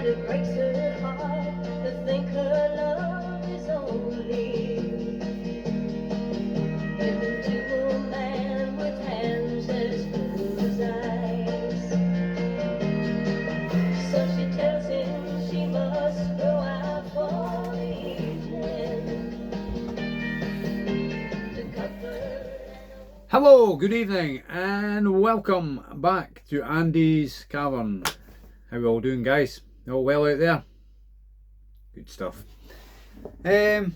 it breaks her heart to think her love is only given to a man with hands as full as eyes. So she tells him she must go out for the evening to comfort. Hello, good evening, and welcome back to Andy's Cavern. How we all doing, guys? All well out there? Good stuff. The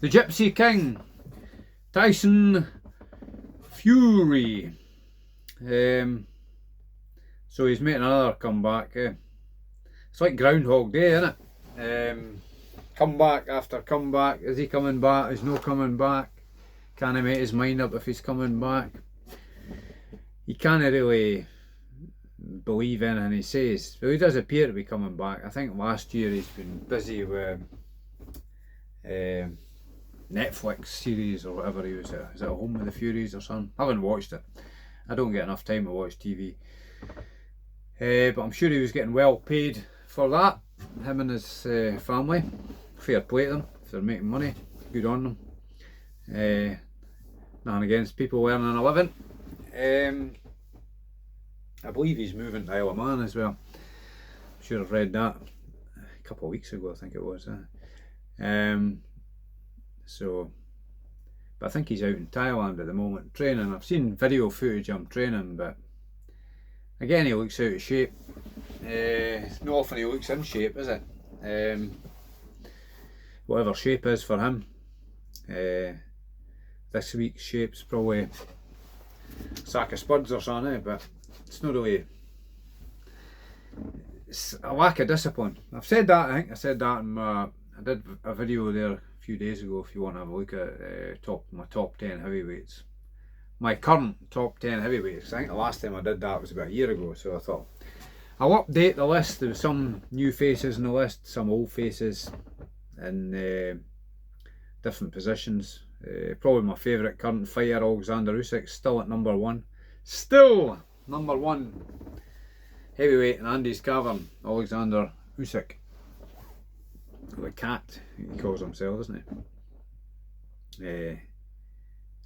Gypsy King, Tyson Fury. So he's making another comeback. It's like Groundhog Day, isn't it? Comeback after comeback. Is he coming back? Is no coming back? Can't he make his mind up if he's coming back? He can't really believe anything he says. Well, he does appear to be coming back. I think last year he's been busy with Netflix series or whatever he was at. Is it Home with the Furies or something? I haven't watched it. I don't get enough time to watch TV. But I'm sure he was getting well paid for that. Him and his family. Fair play to them if they're making money. Good on them. Nothing against people earning a living. I believe he's moving to Isle of Man as well. I'm sure I've read that a couple of weeks ago, I think it was. But I think he's out in Thailand at the moment training. I've seen video footage of him training, but again he looks out of shape. Not often he looks in shape, is it? Whatever shape is for him. This week's shape's probably a sack of spuds or something, but it's not really. It's a lack of discipline. I've said that. I think I said that in my. I did a video there a few days ago. If you want to have a look at my top 10 heavyweights, my current top 10 heavyweights. I think the last time I did that was about a year ago. So I thought I'll update the list. There were some new faces in the list, some old faces, in different positions. Probably my favourite current fighter, Alexander Usyk, still at number one. Still number one heavyweight in Andy's Cavern, Alexander Usyk. The cat, he calls himself, isn't he?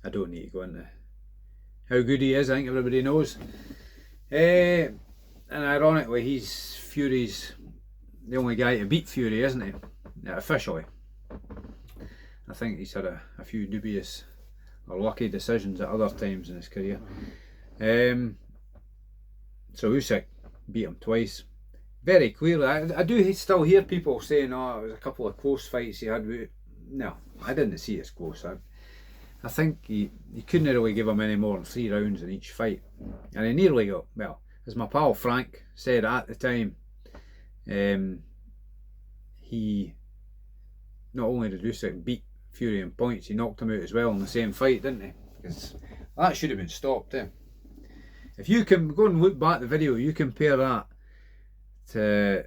I don't need to go into how good he is, I think everybody knows. And ironically, he's Fury's the only guy to beat Fury, isn't he? Yeah, officially. I think he's had a few dubious or lucky decisions at other times in his career. So Usyk beat him twice. Very clearly. I do still hear people saying, oh, it was a couple of close fights he had with... No, I didn't see it as close. I think he couldn't really give him any more than 3 rounds in each fight. And he nearly got... Well, as my pal Frank said at the time, he... Not only did Usyk beat Fury in points, he knocked him out as well in the same fight, didn't he? Because that should have been stopped. If you can go and look back the video, you compare that to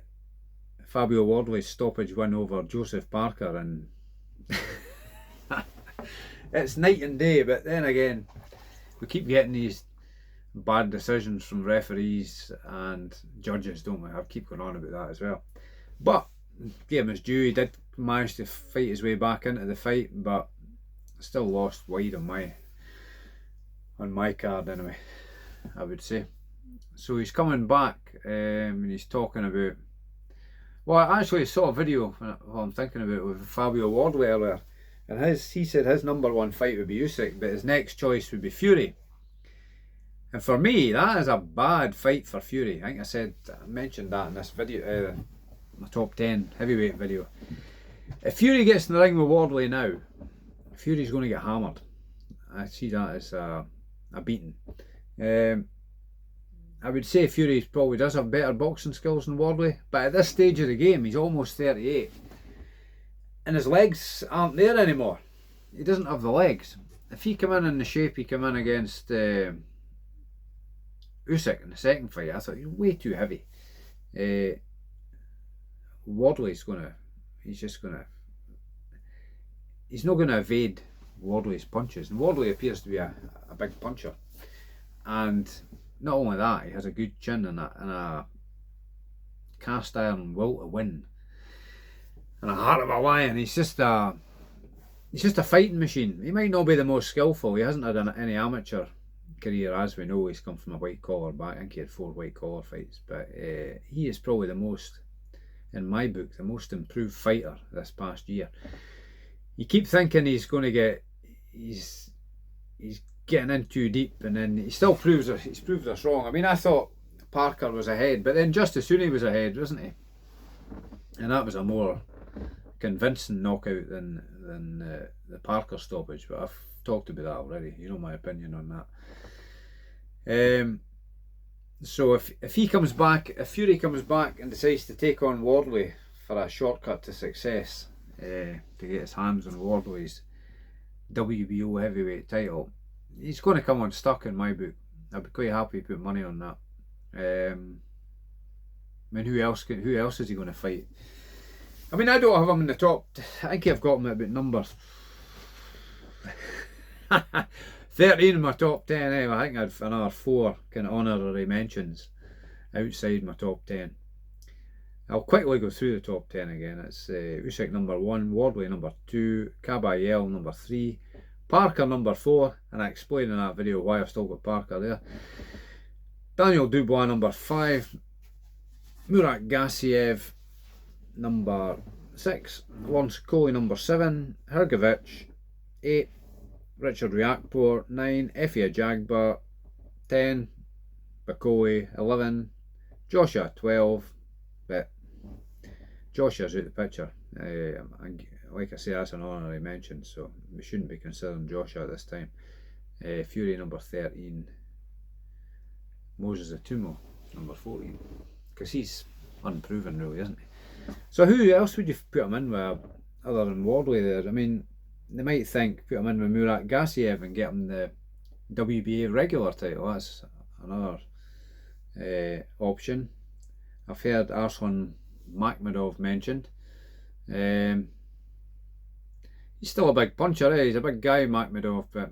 Fabio Wardley's stoppage win over Joseph Parker, and it's night and day. But then again, we keep getting these bad decisions from referees and judges, don't we? I keep going on about that as well. But give him his due. He did manage to fight his way back into the fight, but still lost wide on my card anyway, I would say. So he's coming back, and he's talking about... Well, I actually saw a video, what I'm thinking about, with Fabio Wardley earlier, and he said his number one fight would be Usyk, but his next choice would be Fury. And for me, that is a bad fight for Fury. I think I mentioned that in this video, my top 10 heavyweight video. If Fury gets in the ring with Wardley now, Fury's going to get hammered. I see that as a beating. I would say Fury probably does have better boxing skills than Wardley, but at this stage of the game, he's almost 38. And his legs aren't there anymore. He doesn't have the legs. If he come in the shape he came in against Usyk in the second fight, I thought he's way too heavy. Wardley's he's not going to evade Wardley's punches, and Wardley appears to be a big puncher, and not only that, he has a good chin and a cast iron will to win and a heart of a lion. He's just a fighting machine. He might not be the most skillful. He hasn't had any amateur career, as we know. He's come from a white collar back. I think he had 4 white collar fights, but he is probably the most, in my book, the most improved fighter this past year. You keep thinking he's going to get, he's getting in too deep, and then he still proves us wrong. I mean, I thought Parker was ahead, but then Justice Fury was ahead, wasn't he? And that was a more convincing knockout than the Parker stoppage. But I've talked about that already. You know my opinion on that. So if he comes back, if Fury comes back and decides to take on Wardley for a shortcut to success, to get his hands on Wardley's WBO heavyweight title, he's going to come unstuck in my book. I'd be quite happy to put money on that. I mean, who else is he going to fight? I mean, I don't have him in the top. I think I've got him at about number 13 in my top 10. I think I'd another 4 kind of honorary mentions outside my top 10. I'll quickly go through the top 10 again. It's Usyk number 1, Wardley number 2, Kabayel number 3, Parker number 4, and I explained in that video why I've still got Parker there. Daniel Dubois number 5, Murat Gassiev number 6, Lawrence Coley number 7, Hrgovic 8, Richard Riakporhe 9, Efia Jagba 10, Bakole 11, Joshua 12, but Joshua's out the picture. Like I say, that's an honorary mention, so we shouldn't be considering Joshua at this time. Fury number 13, Moses Atumo number 14, because he's unproven really, isn't he? So who else would you put him in with other than Wardley there? I mean, they might think put him in with Murat Gassiev and get him the WBA regular title. That's another option. I've heard Arslan Makhmudov mentioned. He's still a big puncher, eh? He's a big guy, Makhmudov, but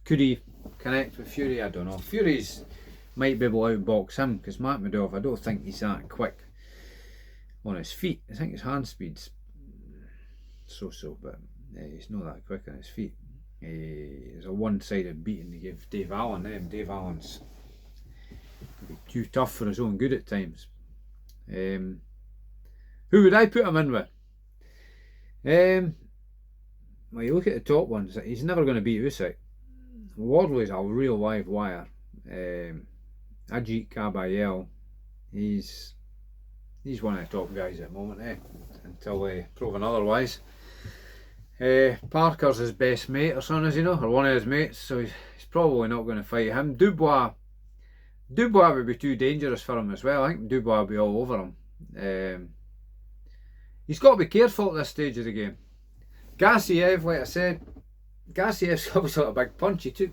could he connect with Fury? I don't know. Fury's might be able to outbox him, because Makhmudov, I don't think he's that quick on his feet. I think his hand speed's so, but he's not that quick on his feet. It's a one-sided beating to give Dave Allen. Dave Allen's too tough for his own good at times. Who would I put him in with? Well, you look at the top ones, he's never going to beat Usyk. Wardley's a real live wire. Ajit Kabayel, he's one of the top guys at the moment, until they proven otherwise. Parker's his best mate or something, as you know, or one of his mates, so he's probably not going to fight him. Dubois would be too dangerous for him as well. I think Dubois will be all over him. He's got to be careful at this stage of the game. Gassiev, like I said, Gassiev's obviously a big punch. He took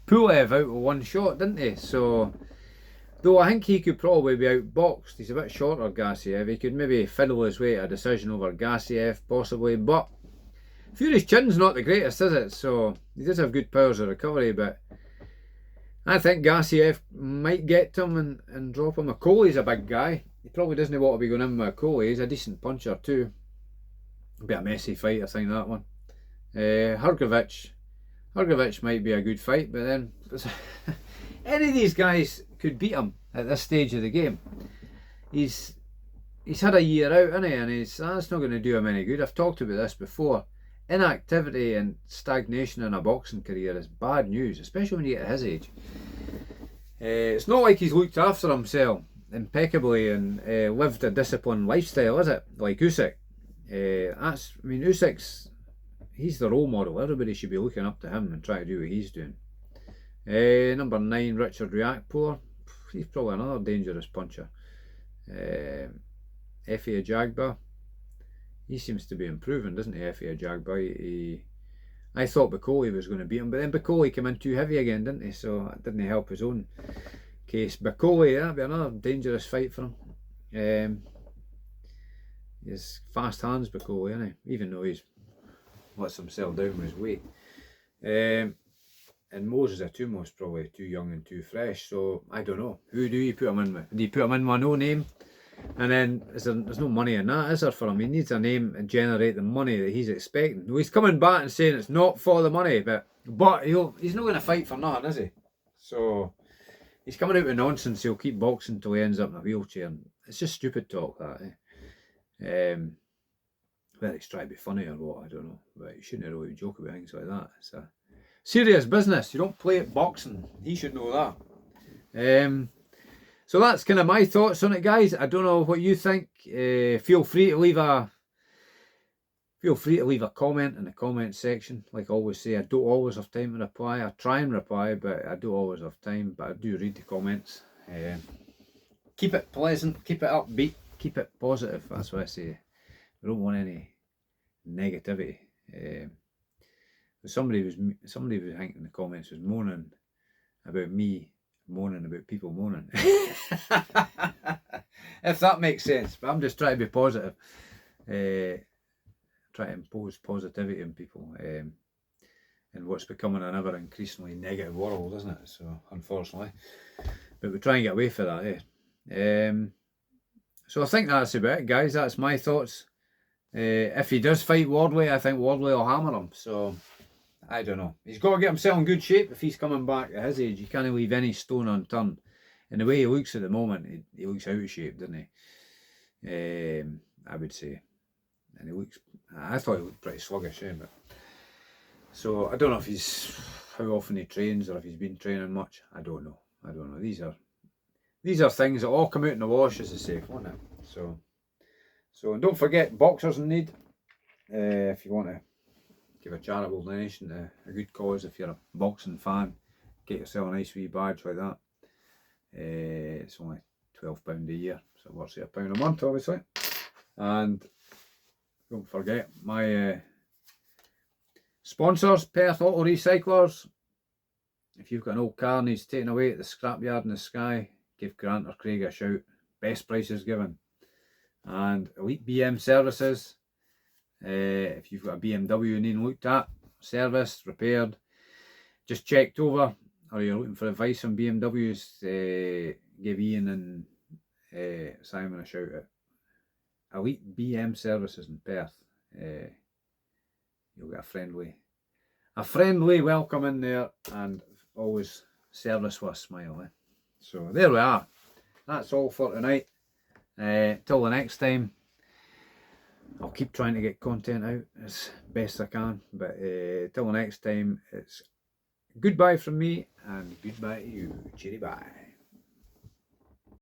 Pulev out with one shot, didn't he? So, though I think he could probably be outboxed. He's a bit shorter, Gassiev. He could maybe fiddle his way to a decision over Gassiev, possibly. But Fury's chin's not the greatest, is it? So, he does have good powers of recovery, but I think Gassiev might get to him and drop him. Coley's a big guy. He probably doesn't want to be going in with Coley. He's a decent puncher too. It'll be a messy fight, I think, that one. Hrgovic might be a good fight, but then any of these guys could beat him at this stage of the game. He's had a year out, hasn't he? And that's not going to do him any good. I've talked about this before. Inactivity and stagnation in a boxing career is bad news, especially when you get at his age. It's not like he's looked after himself impeccably and lived a disciplined lifestyle, is it? Like Usyk. Usyk's, he's the role model. Everybody should be looking up to him and trying to do what he's doing. Number 9, Richard Riakporhe. He's probably another dangerous puncher. Efia Jagba. He seems to be improving, doesn't he, Efia Jagba? I thought Bakole was going to beat him, but then Bakole came in too heavy again, didn't he? So that didn't help his own case. Bakole, that'd be another dangerous fight for him. He's fast hands, Bakole, isn't he? Even though he's lets himself down with his weight. And Moses Atumo's probably too young and too fresh, so I don't know. Who do you put him in with? Do you put him in with no name? And then there's no money in that, is there, for him? He needs a name to generate the money that he's expecting. Well, he's coming back and saying it's not for the money, but he's not going to fight for nothing, is he? So he's coming out with nonsense. He'll keep boxing till he ends up in a wheelchair. It's just stupid talk, that. Whether he's trying to be funny or what, I don't know. But you shouldn't really joke about things like that. It's a serious business. You don't play at boxing. He should know that. So that's kind of my thoughts on it, guys. I don't know what you think. Feel free to leave a comment in the comment section. Like I always say, I don't always have time to reply. I try and reply, but I don't always have time. But I do read the comments. Keep it pleasant, keep it upbeat, keep it positive. That's what I say. I don't want any negativity. Somebody was I think in the comments was moaning about me moaning about people moaning. If that makes sense. But I'm just trying to be positive. Try to impose positivity on people. In what's becoming an ever increasingly negative world, isn't it? So unfortunately. But we try and get away from that, so I think that's about it, guys. That's my thoughts. If he does fight Wardley, I think Wardley will hammer him. So I don't know. He's got to get himself in good shape if he's coming back at his age. You can't leave any stone unturned. And the way he looks at the moment, he looks out of shape, doesn't he? I would say. And I thought he looked pretty sluggish, but so I don't know if how often he trains or if he's been training much. I don't know. These are things that all come out in the wash, as I say, won't it? So don't forget, boxers in need. If you want to give a charitable donation to a good cause, if you're a boxing fan, get yourself a nice wee badge like that. It's only £12 a year, so it works out £1 a month, obviously. And don't forget my sponsors, Perth Auto Recyclers. If you've got an old car and needs taken away at the scrapyard in the Sky, give Grant or Craig a shout. Best prices given. And Elite BM Services. If you've got a BMW needing looked at, serviced, repaired, just checked over, or you're looking for advice on BMWs, give Ian and Simon a shout out. Elite BM Services in Perth. You'll get a friendly welcome in there, and always service with a smile. So there we are. That's all for tonight. Till the next time, I'll keep trying to get content out as best I can. But till the next time, it's goodbye from me and goodbye to you. Cheery bye.